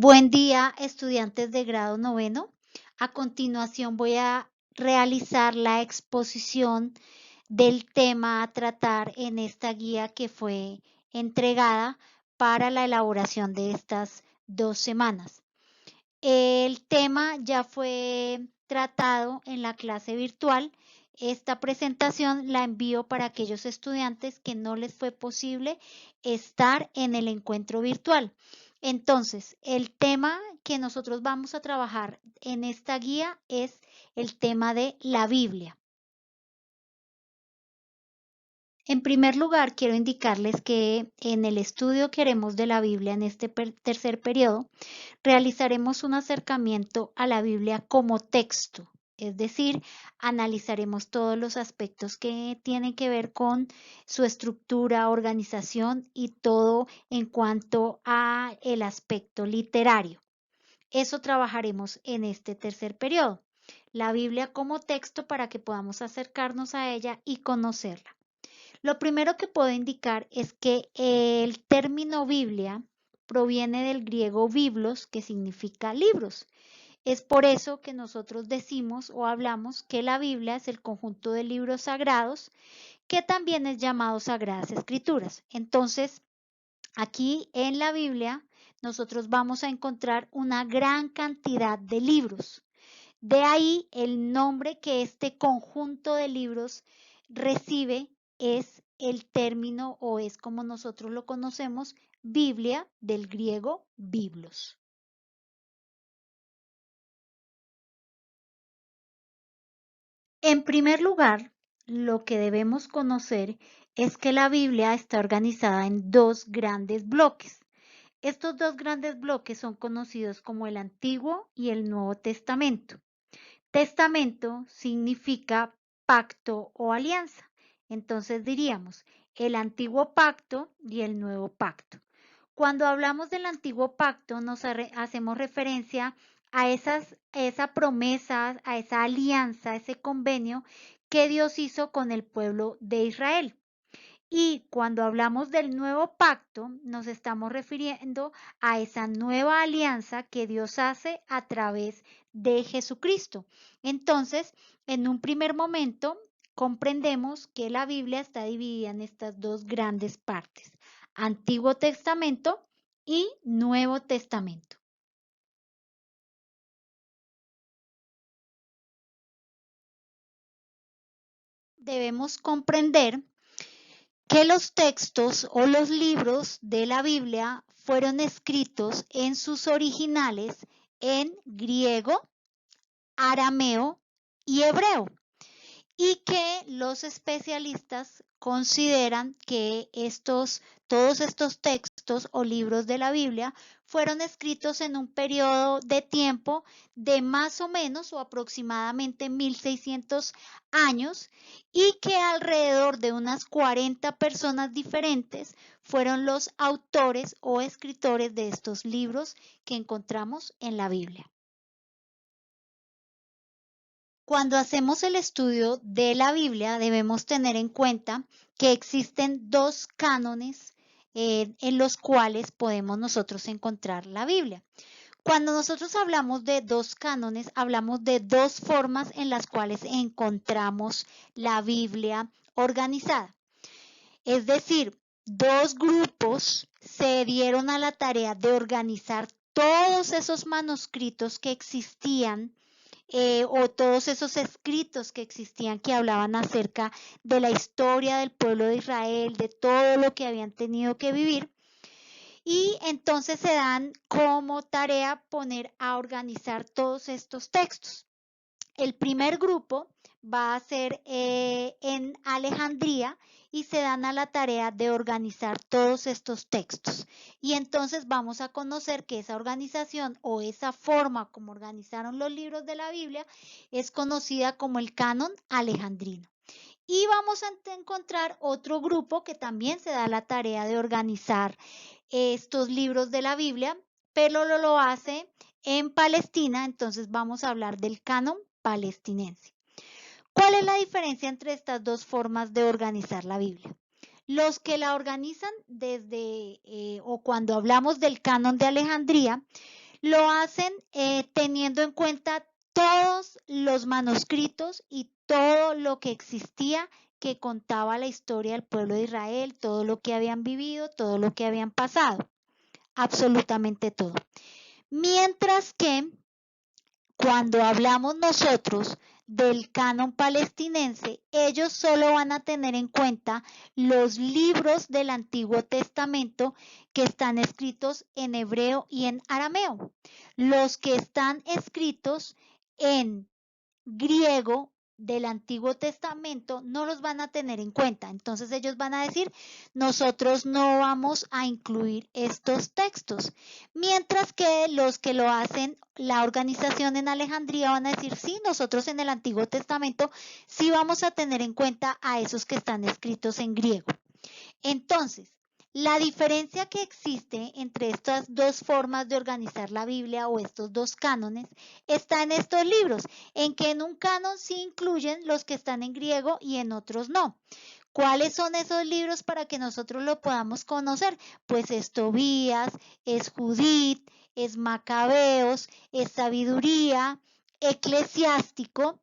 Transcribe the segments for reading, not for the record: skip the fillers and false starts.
Buen día, estudiantes de grado noveno. A continuación voy a realizar la exposición del tema a tratar en esta guía que fue entregada para la elaboración de estas 2 semanas. El tema ya fue tratado en la clase virtual. Esta presentación la envío para aquellos estudiantes que no les fue posible estar en el encuentro virtual. Entonces, el tema que nosotros vamos a trabajar en esta guía es el tema de la Biblia. En primer lugar, quiero indicarles que en el estudio que haremos de la Biblia en este tercer periodo, realizaremos un acercamiento a la Biblia como texto, es decir, analizaremos todos los aspectos que tienen que ver con su estructura, organización y todo en cuanto a el aspecto literario. Eso trabajaremos en este tercer periodo. La Biblia como texto para que podamos acercarnos a ella y conocerla. Lo primero que puedo indicar es que el término Biblia proviene del griego biblos, que significa libros. Es por eso que nosotros decimos o hablamos que la Biblia es el conjunto de libros sagrados, que también es llamado Sagradas Escrituras. Entonces, aquí en la Biblia, nosotros vamos a encontrar una gran cantidad de libros. De ahí el nombre que este conjunto de libros recibe es el término o es como nosotros lo conocemos, Biblia, del griego biblos. En primer lugar, lo que debemos conocer es que la Biblia está organizada en 2 grandes bloques. Estos 2 grandes bloques son conocidos como el Antiguo y el Nuevo Testamento. Testamento significa pacto o alianza. Entonces diríamos el antiguo pacto y el nuevo pacto. Cuando hablamos del antiguo pacto nos hacemos referencia a esa promesa, a esa alianza, a ese convenio que Dios hizo con el pueblo de Israel. Y cuando hablamos del nuevo pacto, nos estamos refiriendo a esa nueva alianza que Dios hace a través de Jesucristo. Entonces, en un primer momento, comprendemos que la Biblia está dividida en estas 2 grandes partes, Antiguo Testamento y Nuevo Testamento. Debemos comprender que los textos o los libros de la Biblia fueron escritos en sus originales en griego, arameo y hebreo, y que los especialistas consideran que todos estos textos o libros de la Biblia fueron escritos en un periodo de tiempo de más o menos o aproximadamente 1600 años y que alrededor de unas 40 personas diferentes fueron los autores o escritores de estos libros que encontramos en la Biblia. Cuando hacemos el estudio de la Biblia, debemos tener en cuenta que existen 2 cánones en los cuales podemos nosotros encontrar la Biblia. Cuando nosotros hablamos de 2 cánones, hablamos de 2 formas en las cuales encontramos la Biblia organizada. Es decir, 2 grupos se dieron a la tarea de organizar todos esos manuscritos que existían o todos esos escritos que existían que hablaban acerca de la historia del pueblo de Israel, de todo lo que habían tenido que vivir. Y entonces se dan como tarea poner a organizar todos estos textos. El primer grupo va a ser en Alejandría y se dan a la tarea de organizar todos estos textos. Y entonces vamos a conocer que esa organización o esa forma como organizaron los libros de la Biblia es conocida como el canon alejandrino. Y vamos a encontrar otro grupo que también se da la tarea de organizar estos libros de la Biblia, pero lo hace en Palestina, entonces vamos a hablar del canon palestinense. ¿Cuál es la diferencia entre estas 2 formas de organizar la Biblia? Los que la organizan desde o cuando hablamos del canon de Alejandría, Lo hacen teniendo en cuenta todos los manuscritos y todo lo que existía que contaba la historia del pueblo de Israel, todo lo que habían vivido, todo lo que habían pasado, absolutamente todo. Mientras que cuando hablamos nosotros del canon palestinense, ellos solo van a tener en cuenta los libros del Antiguo Testamento que están escritos en hebreo y en arameo. Los que están escritos en griego del Antiguo Testamento no los van a tener en cuenta. Entonces ellos van a decir, nosotros no vamos a incluir estos textos. Mientras que los que lo hacen, la organización en Alejandría van a decir, sí, nosotros en el Antiguo Testamento sí vamos a tener en cuenta a esos que están escritos en griego. Entonces, la diferencia que existe entre estas dos formas de organizar la Biblia o estos dos cánones está en estos libros, en que en un canon sí incluyen los que están en griego y en otros no. ¿Cuáles son esos libros para que nosotros lo podamos conocer? Pues es Tobías, es Judith, es Macabeos, es Sabiduría, Eclesiástico.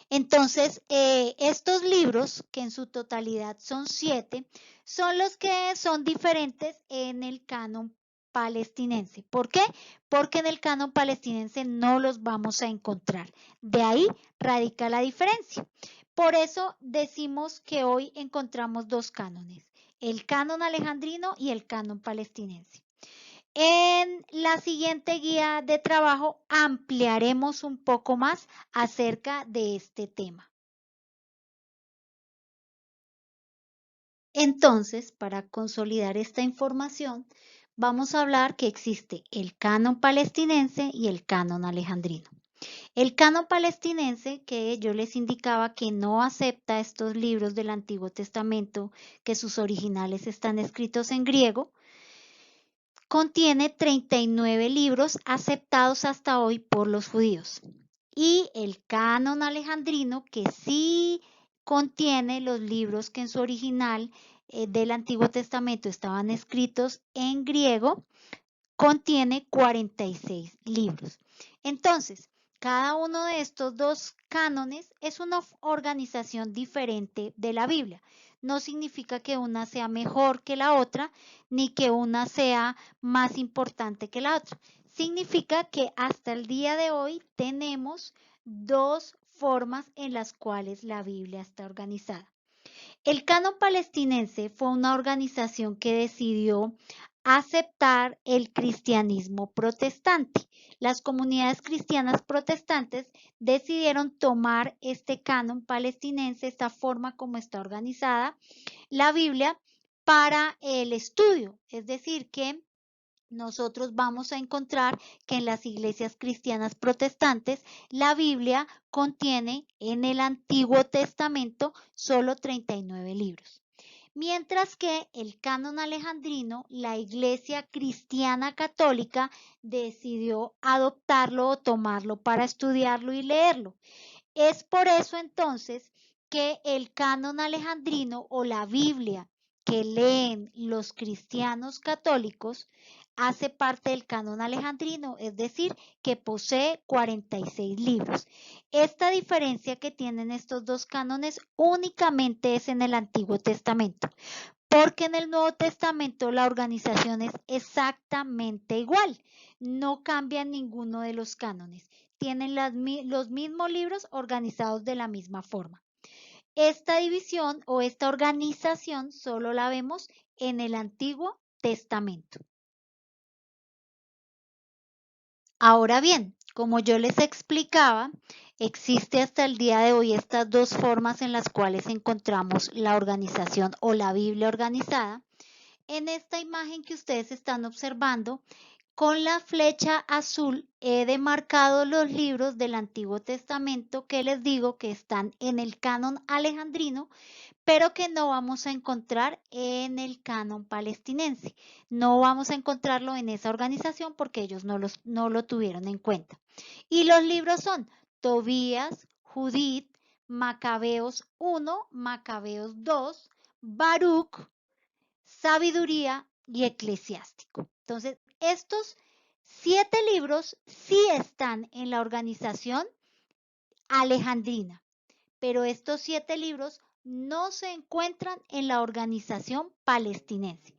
Entonces, estos libros, que en su totalidad son 7, son los que son diferentes en el canon palestinense. ¿Por qué? Porque en el canon palestinense no los vamos a encontrar. De ahí radica la diferencia. Por eso decimos que hoy encontramos dos cánones, el canon alejandrino y el canon palestinense. En la siguiente guía de trabajo ampliaremos un poco más acerca de este tema. Entonces, para consolidar esta información, vamos a hablar que existe el canon palestinense y el canon alejandrino. El canon palestinense, que yo les indicaba que no acepta estos libros del Antiguo Testamento, que sus originales están escritos en griego, contiene 39 libros aceptados hasta hoy por los judíos. Y el canon alejandrino, que sí contiene los libros que en su original del Antiguo Testamento estaban escritos en griego, contiene 46 libros. Entonces, cada uno de estos dos cánones es una organización diferente de la Biblia. No significa que una sea mejor que la otra, ni que una sea más importante que la otra. Significa que hasta el día de hoy tenemos dos formas en las cuales la Biblia está organizada. El canon palestinense fue una organización que decidió aceptar el cristianismo protestante. Las comunidades cristianas protestantes decidieron tomar este canon palestinense, esta forma como está organizada la Biblia, para el estudio. Es decir, que nosotros vamos a encontrar que en las iglesias cristianas protestantes la Biblia contiene en el Antiguo Testamento solo 39 libros. Mientras que el canon alejandrino, la iglesia cristiana católica decidió adoptarlo o tomarlo para estudiarlo y leerlo. Es por eso entonces que el canon alejandrino o la Biblia que leen los cristianos católicos hace parte del canon alejandrino, es decir, que posee 46 libros. Esta diferencia que tienen estos dos cánones únicamente es en el Antiguo Testamento, porque en el Nuevo Testamento la organización es exactamente igual, no cambia ninguno de los cánones, tienen los mismos libros organizados de la misma forma. Esta división o esta organización solo la vemos en el Antiguo Testamento. Ahora bien, como yo les explicaba, existe hasta el día de hoy estas dos formas en las cuales encontramos la organización o la Biblia organizada. En esta imagen que ustedes están observando, con la flecha azul he demarcado los libros del Antiguo Testamento que les digo que están en el canon alejandrino, pero que no vamos a encontrar en el canon palestinense. No vamos a encontrarlo en esa organización porque ellos no lo tuvieron en cuenta. Y los libros son Tobías, Judith, Macabeos 1, Macabeos 2, Baruch, Sabiduría y Eclesiástico. Entonces, estos 7 libros sí están en la organización alejandrina, pero estos 7 libros no se encuentran en la organización palestinense.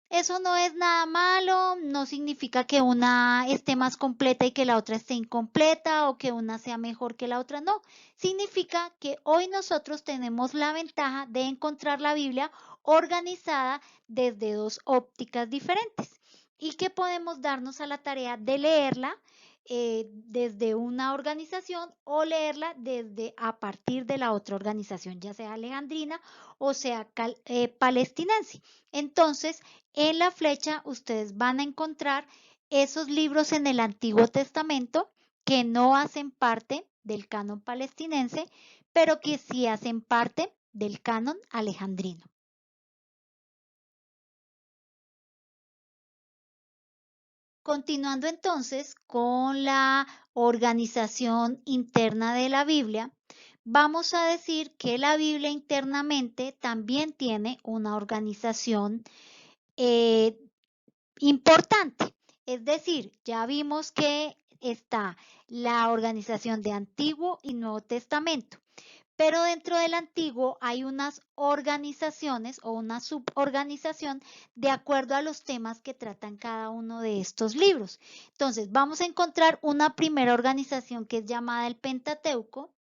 Eso no es nada malo, no significa que una esté más completa y que la otra esté incompleta o que una sea mejor que la otra, no. Significa que hoy nosotros tenemos la ventaja de encontrar la Biblia organizada desde dos ópticas diferentes y que podemos darnos a la tarea de leerla desde una organización o leerla desde a partir de la otra organización, ya sea alejandrina o sea palestinense. Entonces, en la flecha ustedes van a encontrar esos libros en el Antiguo Testamento que no hacen parte del canon palestinense, pero que sí hacen parte del canon alejandrino. Continuando entonces con la organización interna de la Biblia, vamos a decir que la Biblia internamente también tiene una organización importante. Es decir, ya vimos que está la organización de Antiguo y Nuevo Testamento. Pero dentro del antiguo hay unas organizaciones o una suborganización de acuerdo a los temas que tratan cada uno de estos libros. Entonces, vamos a encontrar una primera organización que es llamada el Pentateuco,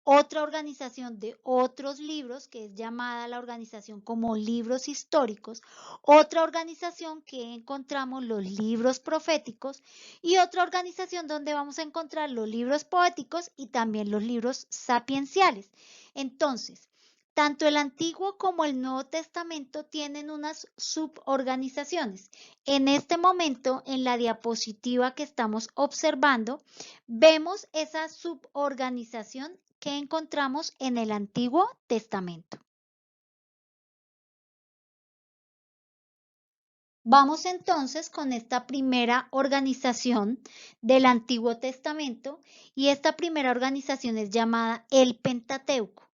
otra organización de otros libros que es llamada la organización como libros históricos, otra organización que encontramos los libros proféticos y otra organización donde vamos a encontrar los libros poéticos y también los libros sapienciales. Entonces, tanto el Antiguo como el Nuevo Testamento tienen unas suborganizaciones. En este momento, en la diapositiva que estamos observando, vemos esa suborganización que encontramos en el Antiguo Testamento. Vamos entonces con esta primera organización del Antiguo Testamento y esta primera organización es llamada el Pentateuco.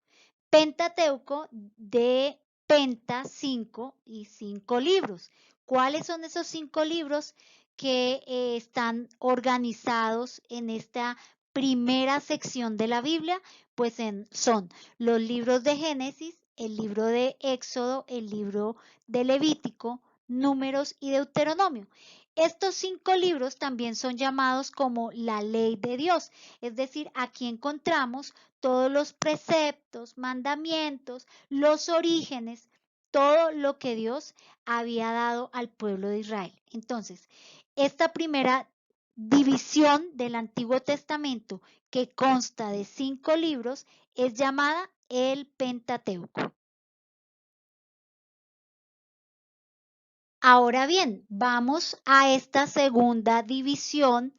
Pentateuco de Penta 5 y 5 libros. ¿Cuáles son esos 5 libros que están organizados en esta primera sección de la Biblia? Pues son los libros de Génesis, el libro de Éxodo, el libro de Levítico, Números y Deuteronomio. Estos 5 libros también son llamados como la ley de Dios, es decir, aquí encontramos todos los preceptos, mandamientos, los orígenes, todo lo que Dios había dado al pueblo de Israel. Entonces, esta primera división del Antiguo Testamento, que consta de 5 libros, es llamada el Pentateuco. Ahora bien, vamos a esta segunda división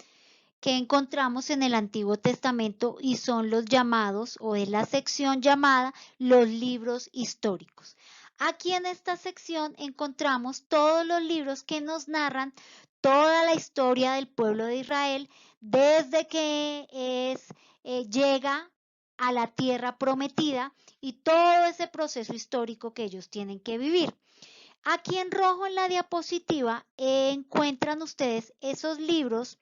que encontramos en el Antiguo Testamento y son los llamados o es la sección llamada los libros históricos. Aquí en esta sección encontramos todos los libros que nos narran toda la historia del pueblo de Israel desde que llega a la tierra prometida y todo ese proceso histórico que ellos tienen que vivir. Aquí en rojo en la diapositiva encuentran ustedes esos libros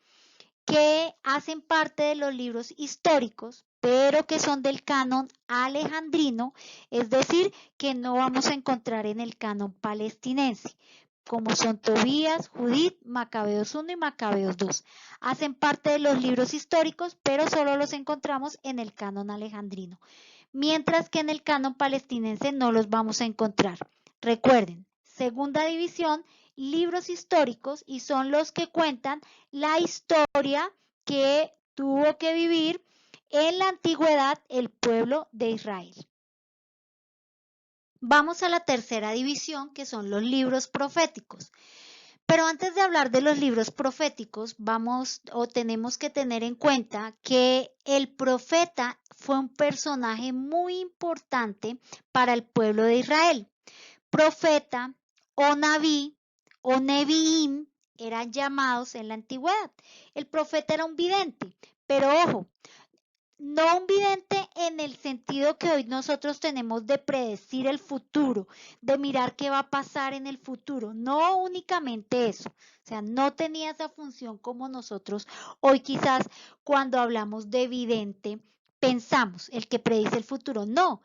que hacen parte de los libros históricos, pero que son del canon alejandrino, es decir, que no vamos a encontrar en el canon palestinense, como son Tobías, Judith, Macabeos 1 y Macabeos 2. Hacen parte de los libros históricos, pero solo los encontramos en el canon alejandrino, mientras que en el canon palestinense no los vamos a encontrar. Recuerden, segunda división, libros históricos y son los que cuentan la historia que tuvo que vivir en la antigüedad el pueblo de Israel. Vamos a la tercera división, que son los libros proféticos. Pero antes de hablar de los libros proféticos, tenemos que tener en cuenta que el profeta fue un personaje muy importante para el pueblo de Israel. Profeta o Naví o Neviim eran llamados en la antigüedad. El profeta era un vidente, pero ojo, no un vidente en el sentido que hoy nosotros tenemos de predecir el futuro, de mirar qué va a pasar en el futuro, no únicamente eso, o sea, no tenía esa función como nosotros hoy quizás cuando hablamos de vidente pensamos, el que predice el futuro, no,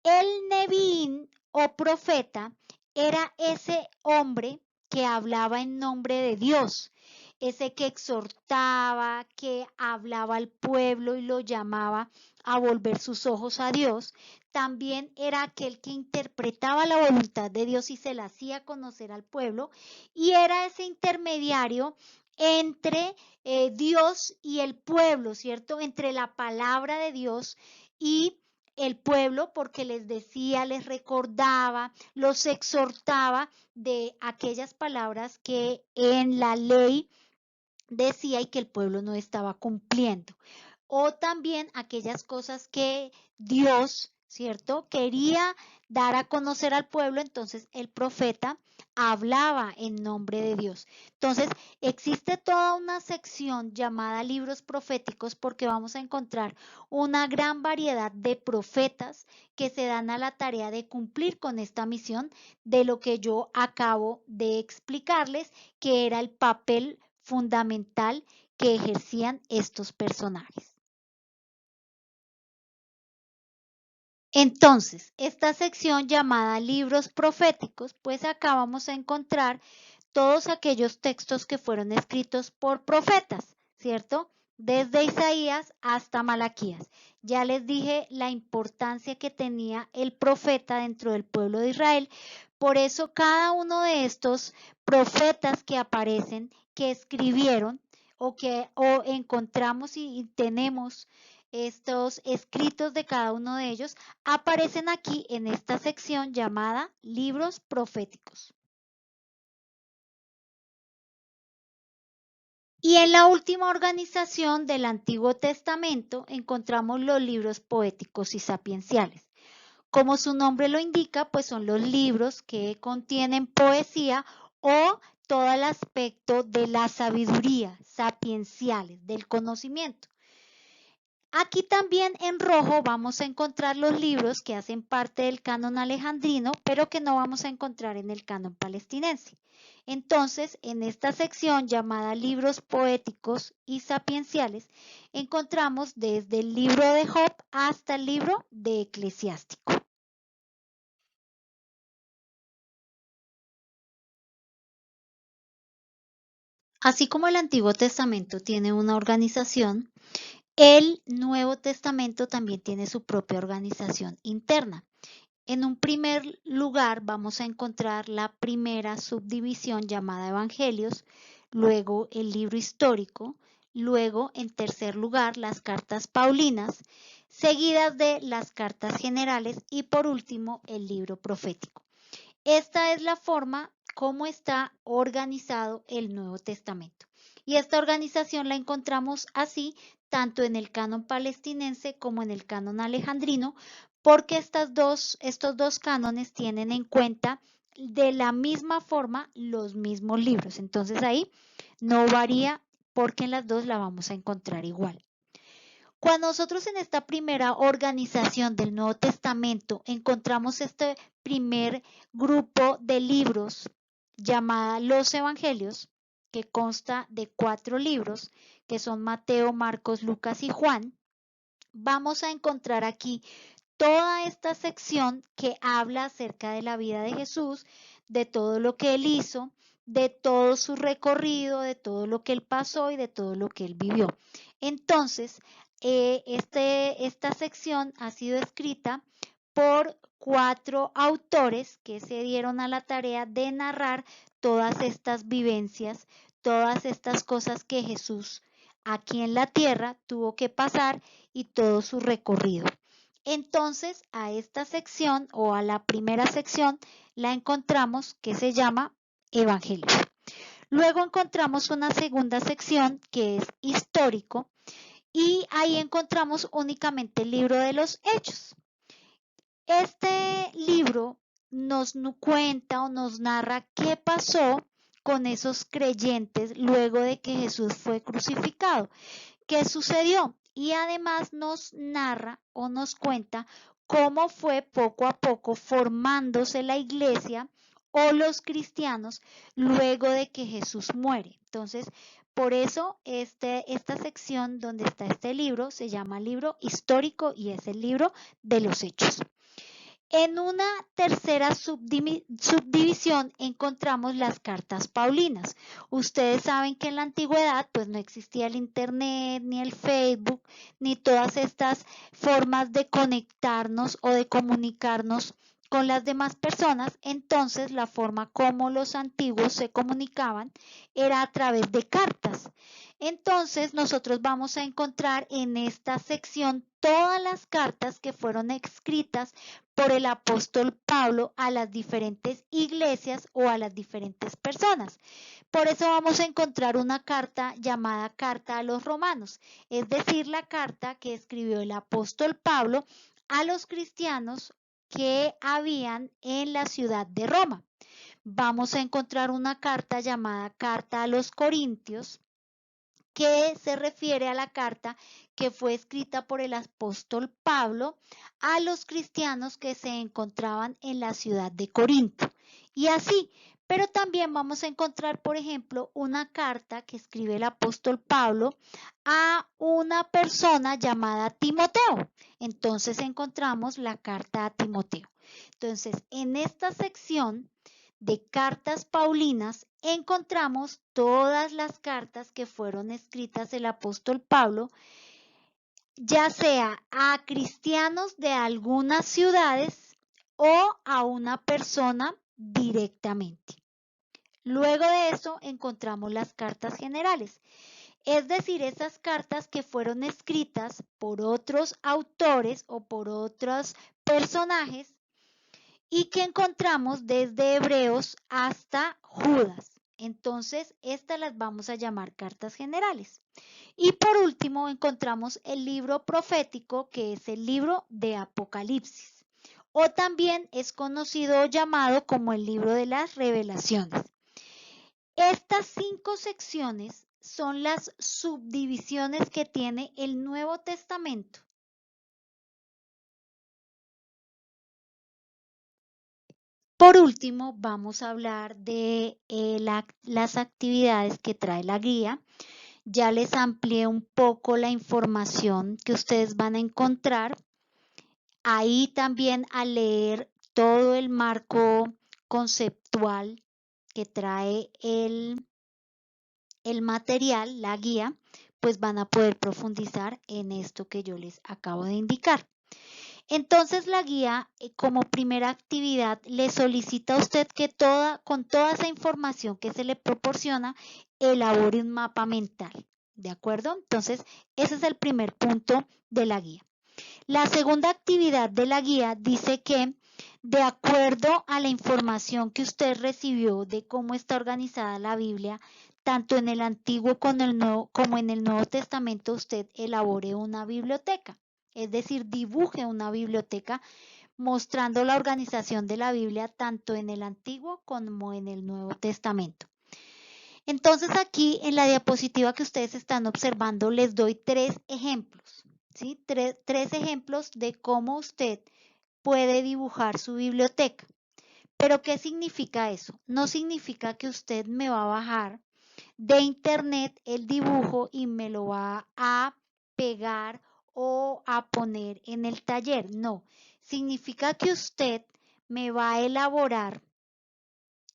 el Neviín o profeta era ese hombre que hablaba en nombre de Dios, ese que exhortaba, que hablaba al pueblo y lo llamaba a volver sus ojos a Dios. También era aquel que interpretaba la voluntad de Dios y se la hacía conocer al pueblo. Y era ese intermediario entre Dios y el pueblo, ¿cierto? Entre la palabra de Dios y el pueblo, porque les decía, les recordaba, los exhortaba de aquellas palabras que en la ley decía y que el pueblo no estaba cumpliendo. O también aquellas cosas que Dios, ¿cierto? Quería dar a conocer al pueblo, entonces el profeta hablaba en nombre de Dios. Entonces, existe toda una sección llamada libros proféticos porque vamos a encontrar una gran variedad de profetas que se dan a la tarea de cumplir con esta misión de lo que yo acabo de explicarles, que era el papel fundamental que ejercían estos personajes. Entonces, esta sección llamada libros proféticos, pues acá vamos a encontrar todos aquellos textos que fueron escritos por profetas, ¿cierto? Desde Isaías hasta Malaquías. Ya les dije la importancia que tenía el profeta dentro del pueblo de Israel. Por eso cada uno de estos profetas que aparecen, que escribieron o encontramos y tenemos estos escritos de cada uno de ellos, aparecen aquí en esta sección llamada libros proféticos. Y en la última organización del Antiguo Testamento encontramos los libros poéticos y sapienciales. Como su nombre lo indica, pues son los libros que contienen poesía o todo el aspecto de la sabiduría, sapienciales, del conocimiento. Aquí también en rojo vamos a encontrar los libros que hacen parte del canon alejandrino, pero que no vamos a encontrar en el canon palestinense. Entonces, en esta sección llamada libros poéticos y sapienciales, encontramos desde el libro de Job hasta el libro de Eclesiástico. Así como el Antiguo Testamento tiene una organización, el Nuevo Testamento también tiene su propia organización interna. En un primer lugar vamos a encontrar la primera subdivisión llamada Evangelios, luego el libro histórico, luego en tercer lugar las cartas paulinas, seguidas de las cartas generales y por último el libro profético. Esta es la forma como está organizado el Nuevo Testamento. Y esta organización la encontramos así tanto en el canon palestinense como en el canon alejandrino, porque estos dos cánones tienen en cuenta de la misma forma los mismos libros. Entonces ahí no varía porque en las dos la vamos a encontrar igual. Cuando nosotros en esta primera organización del Nuevo Testamento encontramos este primer grupo de libros llamada los Evangelios, que consta de 4 libros, que son Mateo, Marcos, Lucas y Juan, vamos a encontrar aquí toda esta sección que habla acerca de la vida de Jesús, de todo lo que él hizo, de todo su recorrido, de todo lo que él pasó y de todo lo que él vivió. Entonces, esta sección ha sido escrita por 4 autores que se dieron a la tarea de narrar todas estas vivencias, todas estas cosas que Jesús aquí en la tierra tuvo que pasar y todo su recorrido. Entonces, a esta sección o a la primera sección la encontramos que se llama Evangelio. Luego encontramos una segunda sección que es histórico y ahí encontramos únicamente el libro de los Hechos. Este libro nos cuenta o nos narra qué pasó con esos creyentes luego de que Jesús fue crucificado. ¿Qué sucedió? y además nos narra o nos cuenta cómo fue poco a poco formándose la iglesia o los cristianos luego de que Jesús muere. Entonces, por eso esta sección donde está este libro se llama libro histórico y es el libro de los Hechos. En una tercera subdivisión encontramos las cartas paulinas. Ustedes saben que en la antigüedad pues no existía el internet, ni el Facebook, ni todas estas formas de conectarnos o de comunicarnos con las demás personas. Entonces la forma como los antiguos se comunicaban era a través de cartas. Entonces nosotros vamos a encontrar en esta sección todas las cartas que fueron escritas por el apóstol Pablo a las diferentes iglesias o a las diferentes personas. Por eso vamos a encontrar una carta llamada Carta a los Romanos, es decir, la carta que escribió el apóstol Pablo a los cristianos que habían en la ciudad de Roma. Vamos a encontrar una carta llamada Carta a los Corintios, que se refiere a la carta que fue escrita por el apóstol Pablo a los cristianos que se encontraban en la ciudad de Corinto. Y así, pero también vamos a encontrar, por ejemplo, una carta que escribe el apóstol Pablo a una persona llamada Timoteo. Entonces encontramos la carta a Timoteo. Entonces, en esta sección de cartas paulinas encontramos todas las cartas que fueron escritas el apóstol Pablo, ya sea a cristianos de algunas ciudades o a una persona directamente. Luego de eso encontramos las cartas generales, es decir, esas cartas que fueron escritas por otros autores o por otros personajes y que encontramos desde Hebreos hasta Judas. Entonces, estas las vamos a llamar cartas generales. Y por último, encontramos el libro profético, que es el libro de Apocalipsis, o también es conocido o llamado como el libro de las revelaciones. Estas 5 secciones son las subdivisiones que tiene el Nuevo Testamento. Por último, vamos a hablar de las actividades que trae la guía. Ya les amplié un poco la información que ustedes van a encontrar. Ahí también al leer todo el marco conceptual que trae el material, la guía, pues van a poder profundizar en esto que yo les acabo de indicar. Entonces la guía, como primera actividad, le solicita a usted que con toda esa información que se le proporciona, elabore un mapa mental. ¿De acuerdo? Entonces, ese es el primer punto de la guía. La segunda actividad de la guía dice que, de acuerdo a la información que usted recibió de cómo está organizada la Biblia, tanto en el Antiguo como en el Nuevo Testamento, usted elabore una biblioteca. Es decir, dibuje una biblioteca mostrando la organización de la Biblia tanto en el Antiguo como en el Nuevo Testamento. Entonces aquí en la diapositiva que ustedes están observando les doy 3 ejemplos, ¿sí? Tres ejemplos de cómo usted puede dibujar su biblioteca. ¿Pero qué significa eso? No significa que usted me va a bajar de internet el dibujo y me lo va a pegar o a poner en el taller. No, significa que usted me va a elaborar,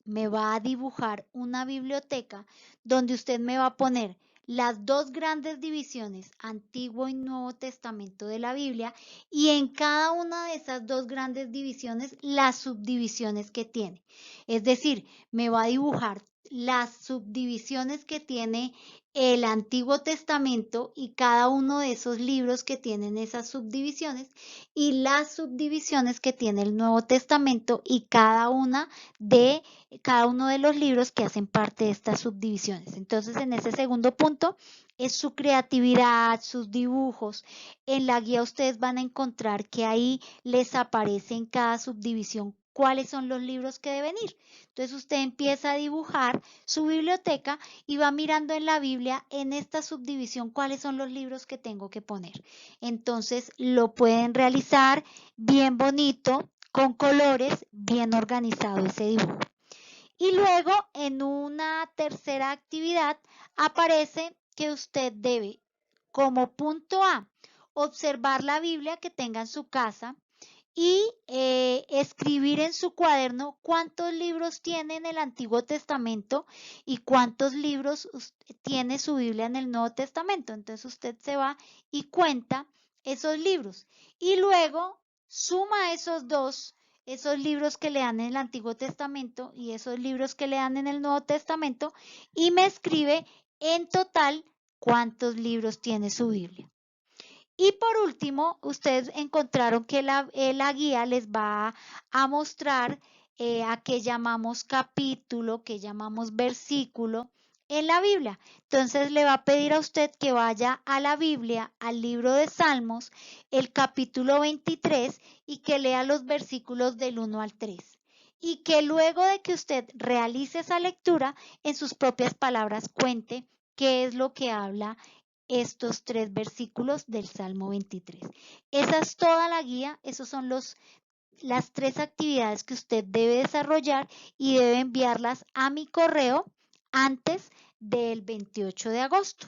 me va a dibujar una biblioteca donde usted me va a poner las 2 grandes divisiones, Antiguo y Nuevo Testamento de la Biblia, y en cada una de esas 2 grandes divisiones las subdivisiones que tiene. Es decir, me va a dibujar las subdivisiones que tiene el Antiguo Testamento y cada uno de esos libros que tienen esas subdivisiones y las subdivisiones que tiene el Nuevo Testamento y cada uno de los libros que hacen parte de estas subdivisiones. Entonces, en ese segundo punto es su creatividad, sus dibujos. En la guía ustedes van a encontrar que ahí les aparece en cada subdivisión cuáles son los libros que deben ir. Entonces usted empieza a dibujar su biblioteca y va mirando en la Biblia, en esta subdivisión, cuáles son los libros que tengo que poner. Entonces lo pueden realizar bien bonito, con colores, bien organizado ese dibujo. Y luego en una tercera actividad aparece que usted debe, como punto A, observar la Biblia que tenga en su casa y escribir en su cuaderno cuántos libros tiene en el Antiguo Testamento y cuántos libros tiene su Biblia en el Nuevo Testamento. Entonces usted se va y cuenta esos libros y luego suma esos libros que le dan en el Antiguo Testamento y esos libros que le dan en el Nuevo Testamento y me escribe en total cuántos libros tiene su Biblia. Y por último, ustedes encontraron que la guía les va a mostrar a qué llamamos capítulo, qué llamamos versículo en la Biblia. Entonces le va a pedir a usted que vaya a la Biblia, al libro de Salmos, el capítulo 23 y que lea los versículos del 1 al 3. Y que luego de que usted realice esa lectura, en sus propias palabras cuente qué es lo que habla estos 3 versículos del Salmo 23. Esa es toda la guía, esos son las 3 actividades que usted debe desarrollar y debe enviarlas a mi correo antes del 28 de agosto.